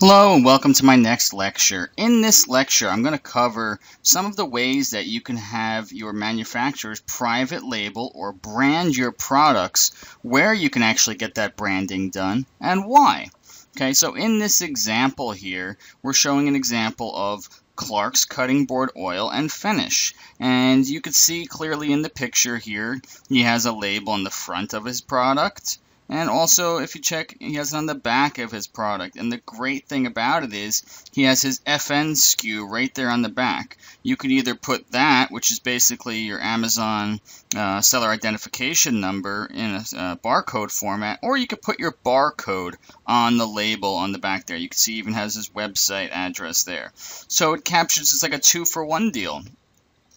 Hello and welcome to my next lecture. In this lecture, I'm going to cover some of the ways that you can have your manufacturer's private label or brand your products, where you can actually get that branding done, and why. Okay, so in this example here, we're showing an example of Clark's cutting board oil and finish. And you can see clearly in the picture here, he has a label on the front of his product. And also, if you check, he has it on the back of his product. And the great thing about it is he has his FN SKU right there on the back. You could either put that, which is basically your Amazon seller identification number in a barcode format, or you could put your barcode on the label on the back there. You can see he even has his website address there. So it captures, it's like a 2-for-1 deal.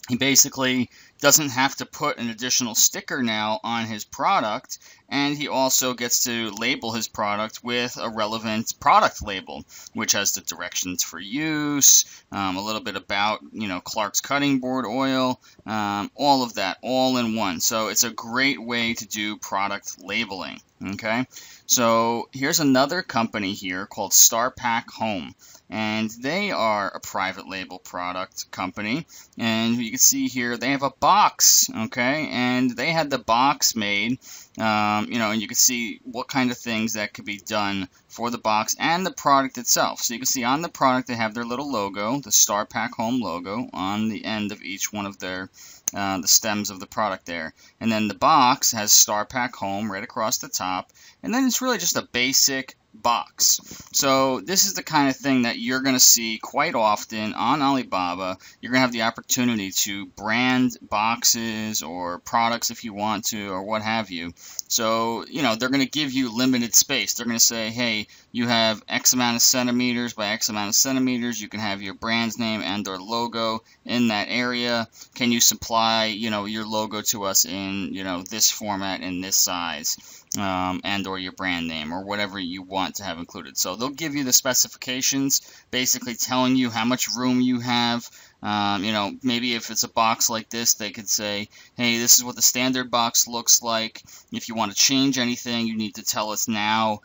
He basically doesn't have to put an additional sticker now on his product, and he also gets to label his product with a relevant product label, which has the directions for use, a little bit about, Clark's cutting board oil, all of that, all in one. So it's a great way to do product labeling, okay? So here's another company here called StarPak Home. And they are a private label product company, and you can see here they have a box, okay, and they had the box made, and you can see what kind of things that could be done for the box and the product itself. So you can see on the product they have their little logo, the StarPak Home logo, on the end of each one of their the stems of the product there. And then the box has StarPak Home right across the top, and then it's really just a basic box. So this is the kind of thing that you're going to see quite often on Alibaba. You're going to have the opportunity to brand boxes or products if you want to, or what have you. So, they're going to give you limited space. They're going to say, hey, you have X amount of centimeters by X amount of centimeters. You can have your brand's name and or logo in that area. Can you supply, your logo to us in, this format in this size? And or your brand name or whatever you want to have included. So they'll give you the specifications, basically telling you how much room you have. Maybe if it's a box like this, they could say, hey, this is what the standard box looks like. If you want to change anything, you need to tell us now.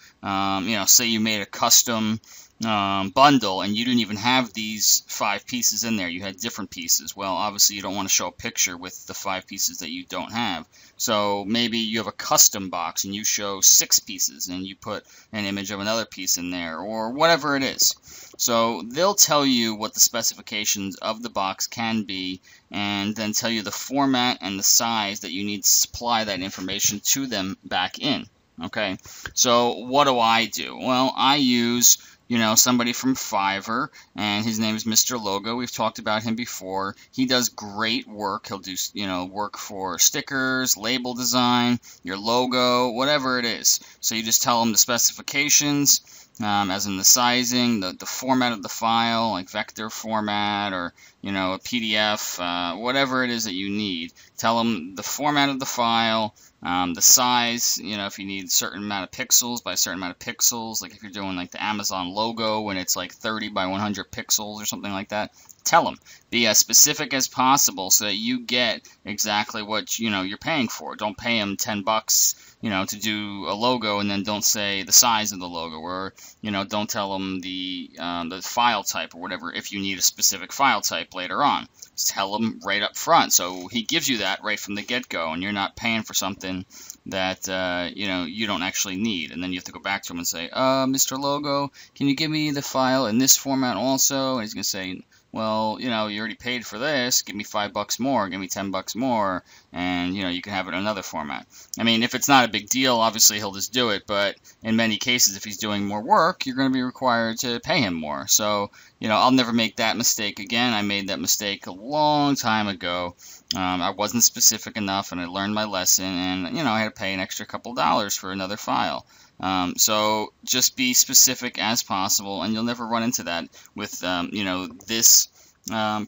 Say you made a custom bundle and you didn't even have these 5 pieces in there. You had different pieces. Well, obviously you don't want to show a picture with the 5 pieces that you don't have. So maybe you have a custom box and you show 6 pieces and you put an image of another piece in there or whatever it is. So they'll tell you what the specifications of the box can be and then tell you the format and the size that you need to supply that information to them back in. Okay, so what do? Well, I use somebody from Fiverr, and his name is Mr. Logo. We've talked about him before. He does great work. He'll do, work for stickers, label design, your logo, whatever it is. So you just tell him the specifications, as in the sizing, the format of the file, like vector format or, a PDF, whatever it is that you need. Tell him the format of the file, the size, if you need a certain amount of pixels by a certain amount of pixels, like if you're doing like the Amazon logo and it's like 30 by 100 pixels or something like that, tell them. Be as specific as possible so that you get exactly what, you're paying for. Don't pay them $10, to do a logo and then don't say the size of the logo, or, don't tell them the file type or whatever if you need a specific file type later on. Just tell them right up front. So he gives you that right from the get-go, and you're not paying for something that, you don't actually need. And then you have to go back to him and say, Mr. Logo, can you give me the file in this format also? And he's going to say, well, you already paid for this, give me $5 more, give me $10 more, and, you can have it in another format. I mean, if it's not a big deal, obviously he'll just do it, but in many cases, if he's doing more work, you're going to be required to pay him more. So, I'll never make that mistake again. I made that mistake a long time ago. I wasn't specific enough, and I learned my lesson, and, I had to pay an extra couple dollars for another file. So just be specific as possible, and you'll never run into that with, this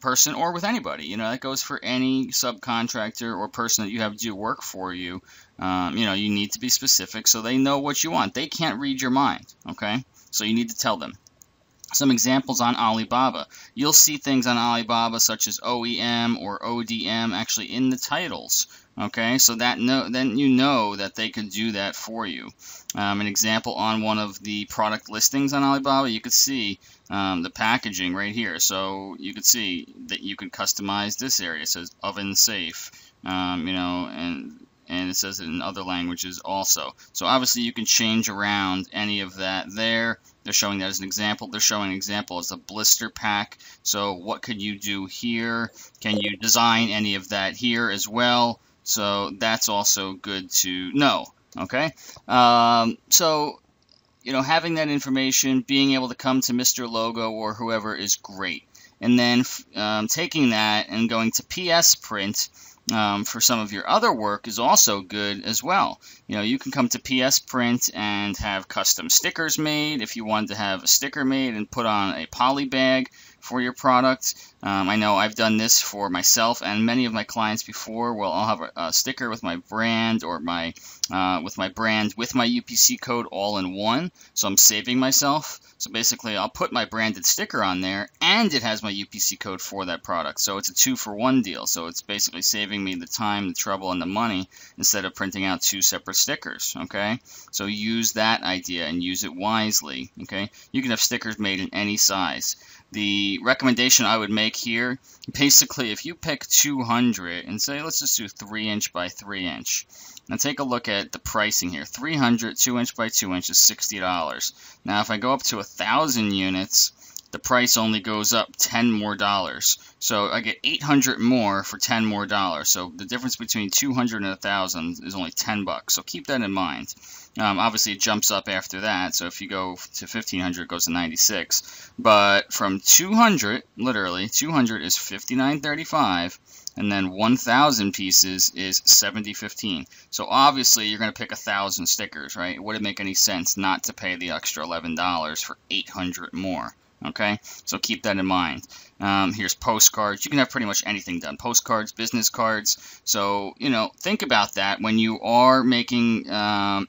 person or with anybody. That goes for any subcontractor or person that you have do work for you. You need to be specific so they know what you want. They can't read your mind, okay? So you need to tell them. some examples on Alibaba. You'll see things on Alibaba such as OEM or ODM actually in the titles. Okay, so then you know that they could do that for you. An example on one of the product listings on Alibaba, you could see the packaging right here. So you could see that you could customize this area. It says oven safe, and it says it in other languages also. So obviously you can change around any of that there. They're showing that as an example. They're showing an example as a blister pack. So what could you do here? Can you design any of that here as well? So that's also good to know. Okay. So having that information, being able to come to Mr. Logo or whoever is great. And then taking that and going to PS Print for some of your other work is also good as well. You can come to PS Print and have custom stickers made if you wanted to have a sticker made and put on a poly bag for your product. I know I've done this for myself and many of my clients before. Well, I'll have a sticker with my brand or with my UPC code all in one, so I'm saving myself. So basically, I'll put my branded sticker on there, and it has my UPC code for that product. So it's a 2-for-1 deal. So it's basically saving me the time, the trouble, and the money instead of printing out 2 separate stickers. Okay, so use that idea and use it wisely. Okay, you can have stickers made in any size. The recommendation I would make here, basically, if you pick 200 and say, let's just do 3" by 3". Now take a look at the pricing here. 300 2" by 2" is $60. Now if I go up to 1,000 units, the price only goes up $10 more. So I get 800 more for $10 more. So the difference between 200 and 1,000 is only $10. So keep that in mind. Obviously, it jumps up after that. So if you go to 1,500, it goes to 96. But from 200, literally, 200 is $59.35. And then 1,000 pieces is $70.15. So obviously, you're going to pick 1,000 stickers, right? It wouldn't make any sense not to pay the extra $11 for 800 more. Okay, so keep that in mind. Here's postcards. You can have pretty much anything done. Postcards, business cards. So, think about that when you are making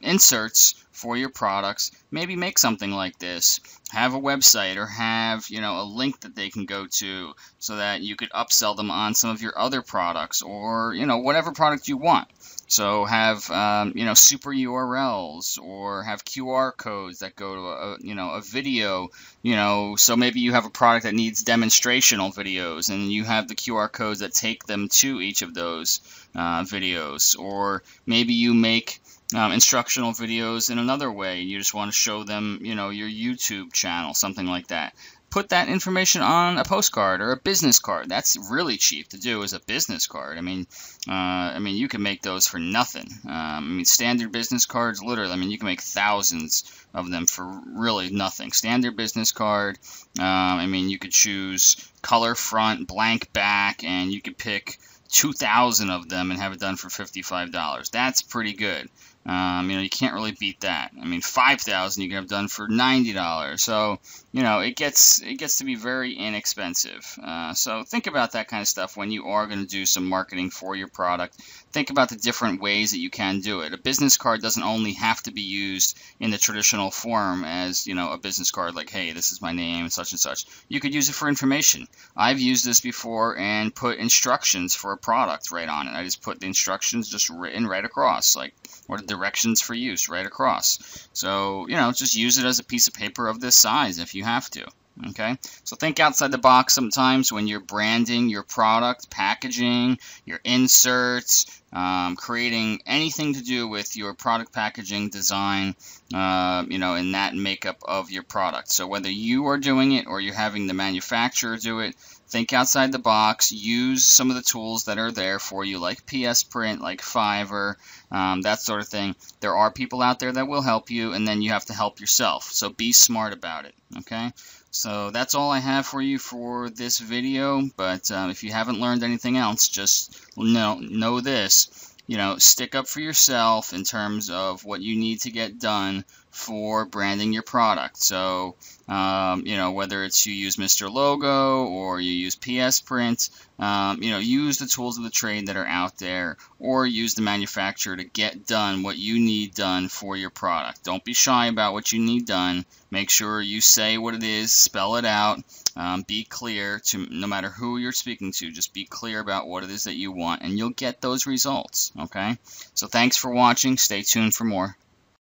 inserts for your products. Maybe make something like this. Have a website or have, a link that they can go to so that you could upsell them on some of your other products or, whatever product you want. So have, super URLs or have QR codes that go to a video, so maybe you have a product that needs demonstrational videos and you have the QR codes that take them to each of those videos. Or maybe you make instructional videos in another way. You just want to show them, your YouTube channel, something like that. Put that information on a postcard or a business card. That's really cheap to do as a business card. I mean, you can make those for nothing. Standard business cards, literally, you can make thousands of them for really nothing. Standard business card, you could choose color front, blank back, and you could pick 2,000 of them and have it done for $55. That's pretty good. You can't really beat that. 5,000 you can have done for $90. So, it gets to be very inexpensive. So think about that kind of stuff when you are going to do some marketing for your product. Think about the different ways that you can do it. A business card doesn't only have to be used in the traditional form as, a business card like, hey, this is my name, such and such. You could use it for information. I've used this before and put instructions for a product right on it. I just put the instructions just written right across, like, or the directions for use right across. So, just use it as a piece of paper of this size if you have to. Okay, so think outside the box sometimes when you're branding your product, packaging, your inserts, creating anything to do with your product packaging design, in that makeup of your product. So whether you are doing it or you're having the manufacturer do it, think outside the box, use some of the tools that are there for you, like PS Print, like Fiverr, that sort of thing. There are people out there that will help you, and then you have to help yourself. So be smart about it, okay? So that's all I have for you for this video, but if you haven't learned anything else, just know this. Stick up for yourself in terms of what you need to get done for branding your product. So, whether it's you use Mr. Logo or you use PS Print, use the tools of the trade that are out there, or use the manufacturer to get done what you need done for your product. Don't be shy about what you need done. Make sure you say what it is, spell it out, be clear to no matter who you're speaking to. Just be clear about what it is that you want, and you'll get those results. Okay? So thanks for watching. Stay tuned for more.